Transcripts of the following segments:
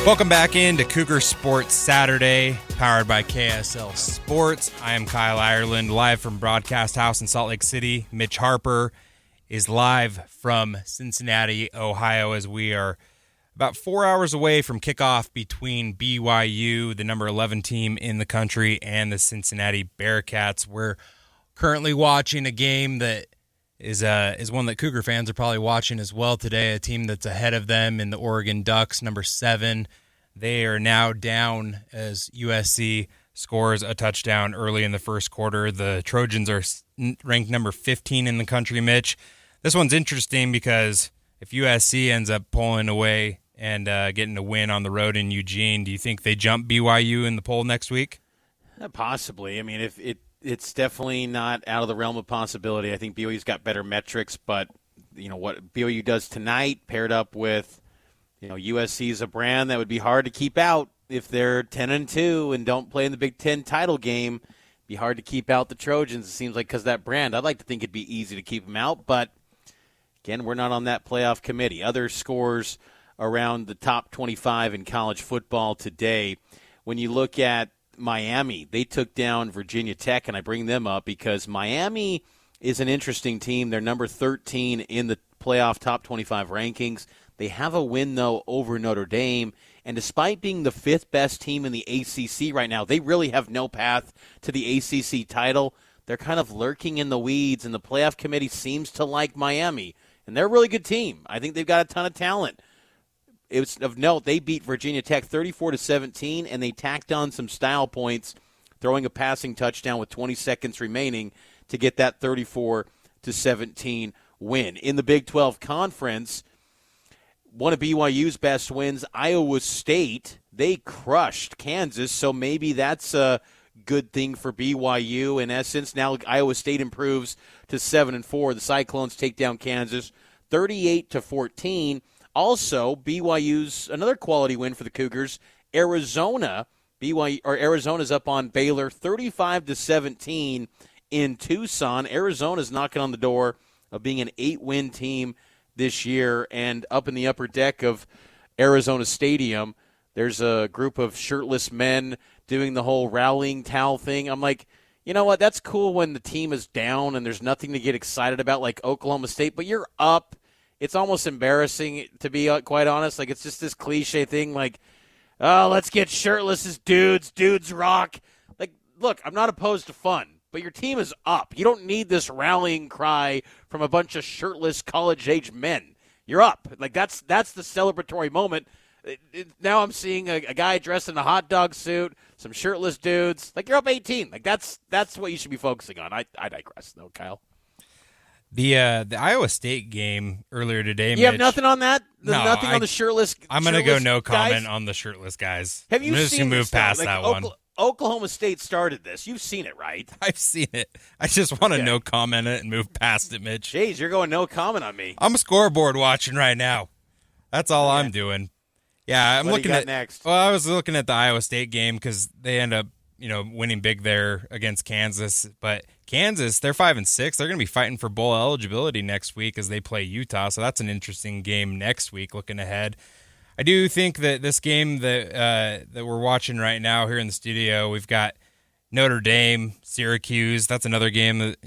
Welcome back into Cougar Sports Saturday, powered by KSL Sports. I am Kyle Ireland, live from Broadcast House in Salt Lake City. Mitch Harper is live from Cincinnati, Ohio, as we are about 4 hours away from kickoff between BYU, the number 11 team in the country, and the Cincinnati Bearcats. We're currently watching a game that is one that Cougar fans are probably watching as well today, a team that's ahead of them in the Oregon Ducks, number 7. They are now down as USC scores a touchdown early in the first quarter. The Trojans are ranked number 15 in the country, Mitch. This one's interesting because if USC ends up pulling away and getting a win on the road in Eugene, do you think they jump BYU in the poll next week? Possibly. I mean, if it's definitely not out of the realm of possibility. I think BYU's got better metrics, but what BYU does tonight, paired up with USC is a brand that would be hard to keep out if they're 10-2 and don't play in the Big Ten title game. Be hard to keep out the Trojans. It seems like because that brand. I'd like to think it'd be easy to keep them out, but again, we're not on that playoff committee. Other scores around the top 25 in college football today. When you look at Miami, they took down Virginia Tech, and I bring them up because Miami is an interesting team. They're number 13 in the playoff top 25 rankings. They have a win, though, over Notre Dame, and despite being the 5th best team in the ACC right now, they really have no path to the ACC title. They're kind of lurking in the weeds, and the playoff committee seems to like Miami, and they're a really good team. I think they've got a ton of talent. It was of note, they beat Virginia Tech 34-17, and they tacked on some style points, throwing a passing touchdown with 20 seconds remaining to get that 34-17 win. In the Big 12 Conference, one of BYU's best wins, Iowa State, they crushed Kansas, so maybe that's a good thing for BYU. In essence, now Iowa State improves to 7-4. The Cyclones take down Kansas 38-14. Also, BYU's another quality win for the Cougars. Arizona's up on Baylor 35-17 in Tucson. Arizona's knocking on the door of being an 8-win team this year, and up in the upper deck of Arizona Stadium, there's a group of shirtless men doing the whole rallying towel thing. I'm like, you know what? That's cool when the team is down and there's nothing to get excited about, like Oklahoma State, but you're up. It's almost embarrassing, to be quite honest. Like, it's just this cliche thing like, oh, let's get shirtless as dudes. Dudes rock. Like, look, I'm not opposed to fun, but your team is up. You don't need this rallying cry from a bunch of shirtless college-age men. You're up. Like, that's the celebratory moment. Now I'm seeing a guy dressed in a hot dog suit, some shirtless dudes. Like, you're up 18. Like, that's what you should be focusing on. I digress, though, Kyle. The Iowa State game earlier today, You have nothing on that? No, nothing on the shirtless I'm going to go no guys? comment on the shirtless guys. Have you I'm just seen going to move past like, that one. Oklahoma State started this. You've seen it, right? I've seen it. I just want to no comment it and move past it, Mitch. Jeez, you're going no comment on me. I'm a scoreboard watching right now. That's all I'm doing. Yeah, I'm looking at next. Well, I was looking at the Iowa State game because they end up, winning big there against Kansas. But Kansas, they're 5-6. They're going to be fighting for bowl eligibility next week as they play Utah. So that's an interesting game next week. Looking ahead, I do think that this game that we're watching right now here in the studio, we've got Notre Dame, Syracuse. That's another game that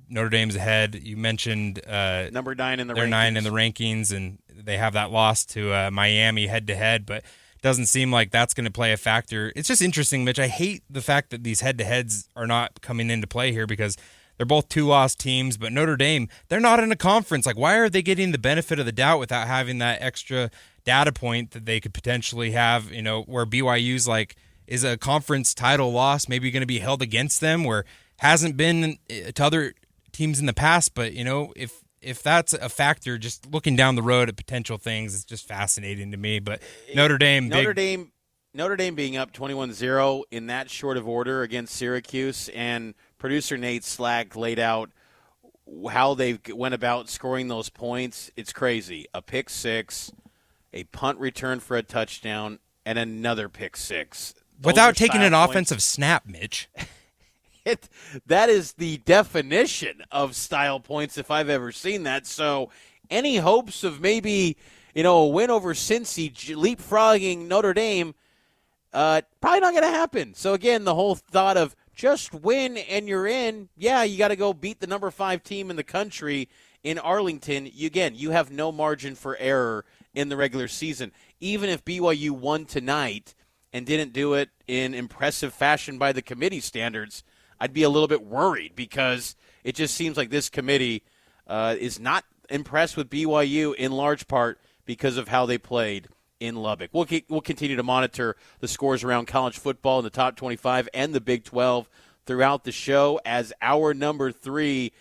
Notre Dame's ahead. You mentioned number 9 in the they're rankings. 9 in the rankings, and they have that loss to Miami head-to-head, but doesn't seem like that's going to play a factor. It's just interesting, Mitch. I hate the fact that these head-to-heads are not coming into play here because they're both 2-loss teams, but Notre Dame, they're not in a conference. Like, why are they getting the benefit of the doubt without having that extra data point that they could potentially have, where BYU's like, is a conference title loss maybe going to be held against them, where hasn't been to other teams in the past, but if that's a factor, just looking down the road at potential things, it's just fascinating to me. But Notre Dame being up 21-0 in that short of order against Syracuse, and producer Nate Slack laid out how they went about scoring those points. It's crazy. A pick six, a punt return for a touchdown, and another pick six. Without taking an offensive snap, Mitch. That is the definition of style points if I've ever seen that. So any hopes of maybe a win over Cincy, leapfrogging Notre Dame, probably not going to happen. So, again, the whole thought of just win and you're in, yeah, you got to go beat the number 5 team in the country in Arlington. You have no margin for error in the regular season. Even if BYU won tonight and didn't do it in impressive fashion by the committee standards, I'd be a little bit worried because it just seems like this committee is not impressed with BYU in large part because of how they played in Lubbock. We'll continue to monitor the scores around college football in the top 25 and the Big 12 throughout the show as hour number 3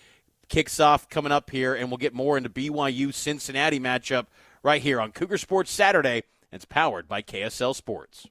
kicks off coming up here, and we'll get more into BYU-Cincinnati matchup right here on Cougar Sports Saturday. It's powered by KSL Sports.